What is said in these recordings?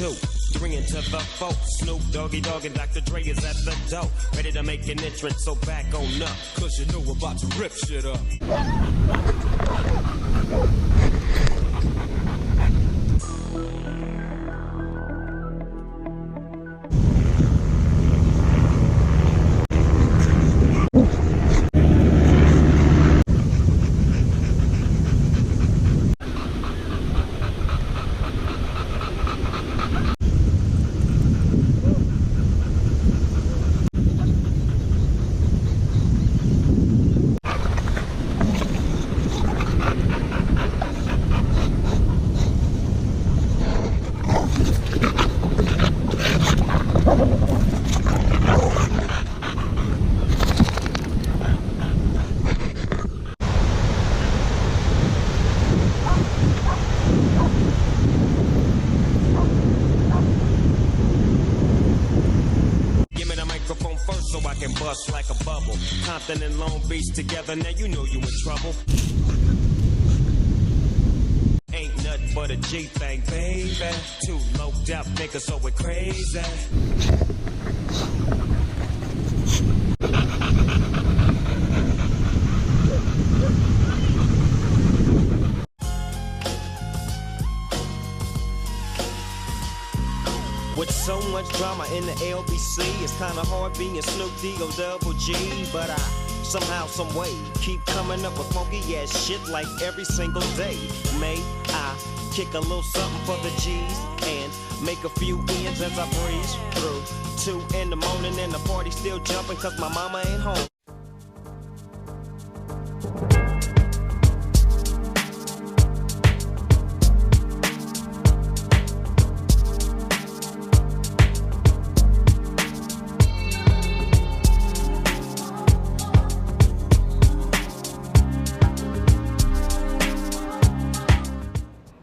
2, 3 into the 4. Snoop Doggy Dogg and Dr. Dre is at the door, ready to make an entrance, so back on up, cause you know we're about to rip shit up. So I can bust like a bubble. Compton and Long Beach together, now you know you in trouble. Ain't nothing but a G thing, baby. Too loped out niggas, so we're crazy. With so much drama in the LBC, it's kinda hard being Snoop D-O double G. But I somehow, some way, keep coming up with funky ass shit like every single day. May I kick a little something for the G's and make a few ends as I breeze through 2 in the morning and the party still jumping cause my mama ain't home.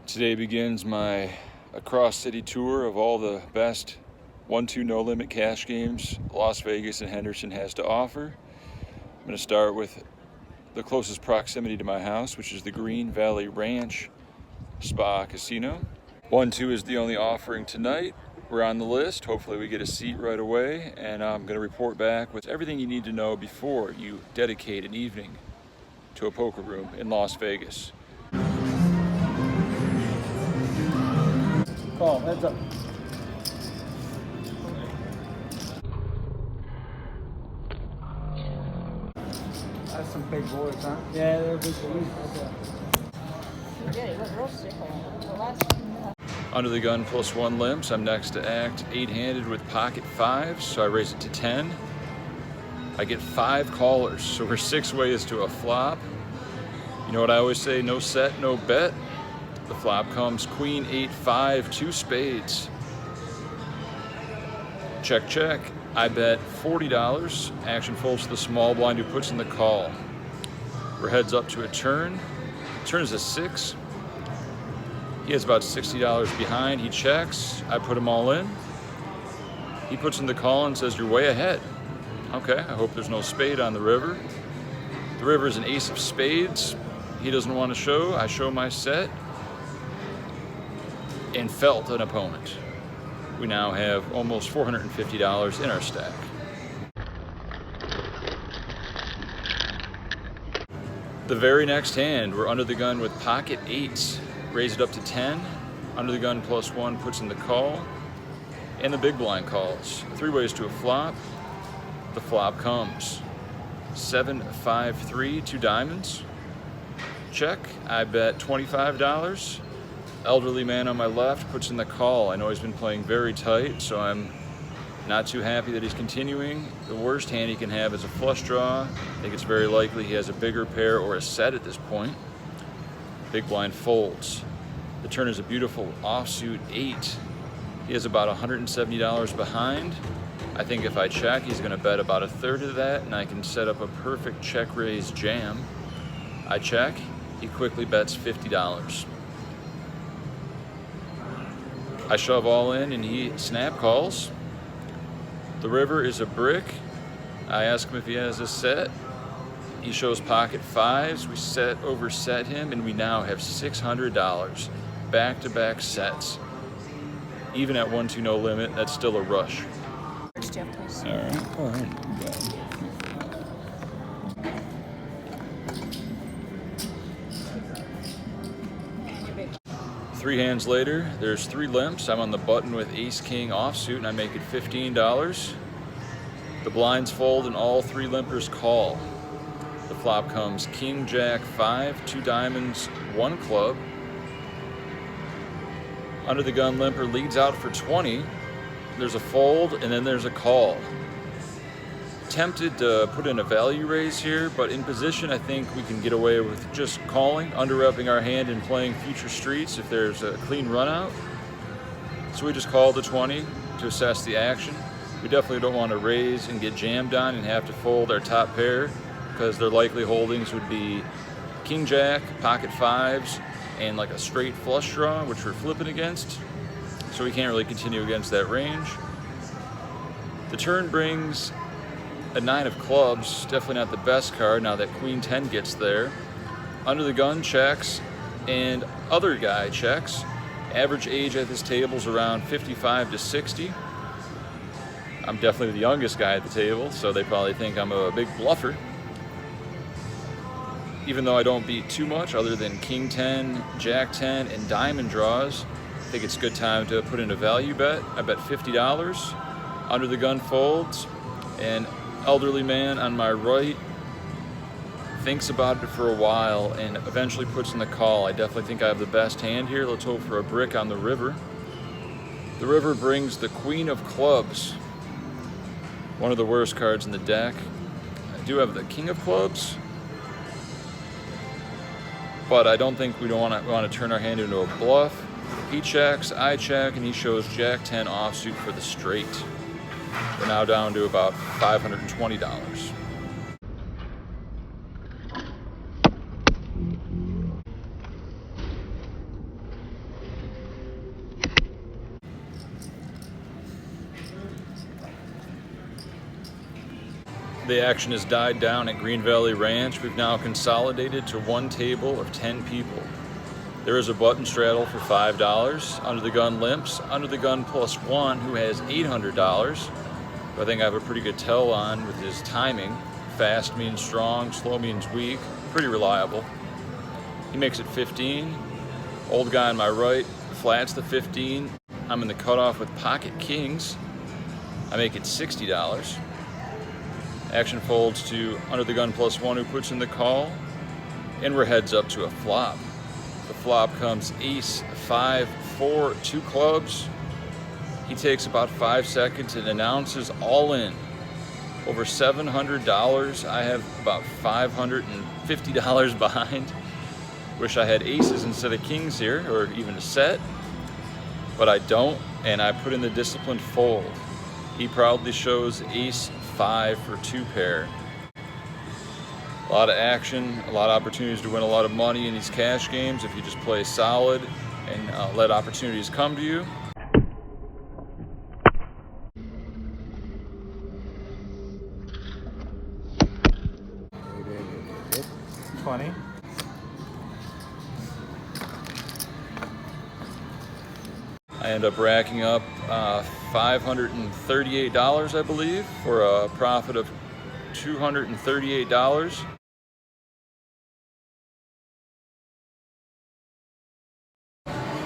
Today begins my across-city tour of all the best 1-2 no-limit cash games Las Vegas and Henderson has to offer. I'm going to start with the closest proximity to my house, which is the Green Valley Ranch Spa Casino. 1-2 is the only offering tonight. We're on the list. Hopefully we get a seat right away, and I'm going to report back with everything you need to know before you dedicate an evening to a poker room in Las Vegas. Call, heads up. That's some big boys, huh? Yeah, they're big boys. Yeah, he was real sick on Under the gun +1 limps. I'm next to act 8-handed with pocket 5s, so I raise it to 10. I get 5 callers, so we're 6 ways to a flop. You know what I always say, no set, no bet. The flop comes Queen 8-5, 2 spades. Check, check. I bet $40. Action folds to the small blind who puts in the call. We're heads up to a turn. Turn is a 6. He has about $60 behind. He checks. I put him all in. He puts in the call and says, "You're way ahead." Okay, I hope there's no spade on the river. The river is an ace of spades. He doesn't want to show. I show my set and felt an opponent. We now have almost $450 in our stack. The very next hand, we're under the gun with pocket 8s. Raise it up to 10. Under the gun +1 puts in the call. And the big blind calls. 3 ways to a flop. The flop comes 7-5-3, 2 diamonds. Check. I bet $25. Elderly man on my left puts in the call. I know he's been playing very tight, so I'm not too happy that he's continuing. The worst hand he can have is a flush draw. I think it's very likely he has a bigger pair or a set at this point. Big blind folds. The turn is a beautiful offsuit 8. He has about $170 behind. I think if I check, he's going to bet about 1/3 of that, and I can set up a perfect check raise jam. I check. He quickly bets $50. I shove all in and he snap calls. The river is a brick. I ask him if he has a set. He shows pocket 5s. We overset him, and we now have $600. Back-to-back sets. even at 1-2 no limit, that's still a rush. Jeff, please. All right. All right. 3 hands later, there's 3 limps. I'm on the button with ace-king offsuit, and I make it $15. The blinds fold, and all 3 limpers call. The flop comes king, jack, 5, 2 diamonds, 1 club. Under the gun limper leads out for 20. There's a fold, and then there's a call. Tempted to put in a value raise here, but in position I think we can get away with just calling, under-repping our hand and playing future streets if there's a clean run out. So we just call the 20 to assess the action. We definitely don't want to raise and get jammed on and have to fold our top pair, because their likely holdings would be king jack, pocket 5s, and like a straight flush draw, which we're flipping against. So we can't really continue against that range. The turn brings a 9 of clubs, definitely not the best card now that queen 10 gets there. Under the gun checks, and other guy checks. Average age at this table is around 55 to 60. I'm definitely the youngest guy at the table, so they probably think I'm a big bluffer. Even though I don't beat too much other than king 10, jack 10, and diamond draws, I think it's a good time to put in a value bet. I bet $50. Under the gun folds, and elderly man on my right thinks about it for a while and eventually puts in the call. I definitely think I have the best hand here. Let's hope for a brick on the river. The river brings the queen of clubs, one of the worst cards in the deck. I do have the king of clubs, but I don't think we want to turn our hand into a bluff. He checks, I check, and he shows jack 10 offsuit for the straight. We're now down to about $520. The action has died down at Green Valley Ranch. We've now consolidated to one table of 10 people. There is a button straddle for $5. Under the gun limps. Under the gun +1, who has $800. I think I have a pretty good tell on with his timing. Fast means strong, slow means weak. Pretty reliable. He makes it 15. Old guy on my right flats the 15. I'm in the cutoff with pocket kings. I make it $60. Action folds to under the gun +1, who puts in the call. And we're heads up to a flop. The flop comes ace, 5, 4, 2 clubs. He takes about 5 seconds and announces all in. Over $700. I have about $550 behind. Wish I had aces instead of kings here, or even a set, but I don't, and I put in the disciplined fold. He proudly shows ace 5 for 2 pair. A lot of action, a lot of opportunities to win a lot of money in these cash games if you just play solid and let opportunities come to you. Funny. I end up racking up $538, I believe, for a profit of $238.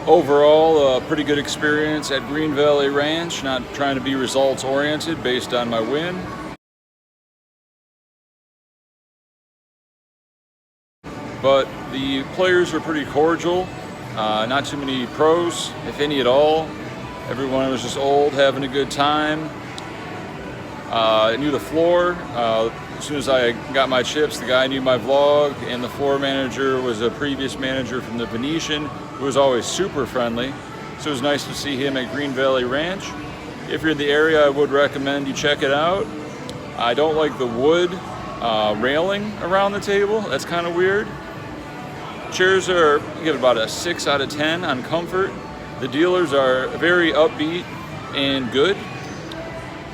Overall, a pretty good experience at Green Valley Ranch. Not trying to be results oriented based on my win. But the players were pretty cordial. Not too many pros, if any at all. Everyone was just old, having a good time. I knew the floor. As soon as I got my chips, the guy knew my vlog, and the floor manager was a previous manager from the Venetian, who was always super friendly. So it was nice to see him at Green Valley Ranch. If you're in the area, I would recommend you check it out. I don't like the wood railing around the table. That's kind of weird. Chairs are, I give it about a 6 out of 10 on comfort. The dealers are very upbeat and good.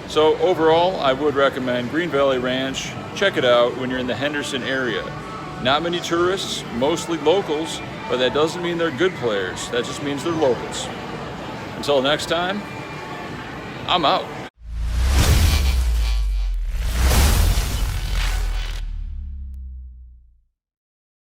So overall, I would recommend Green Valley Ranch. Check it out when you're in the Henderson area. Not many tourists, mostly locals, but that doesn't mean they're good players. That just means they're locals. Until next time, I'm out.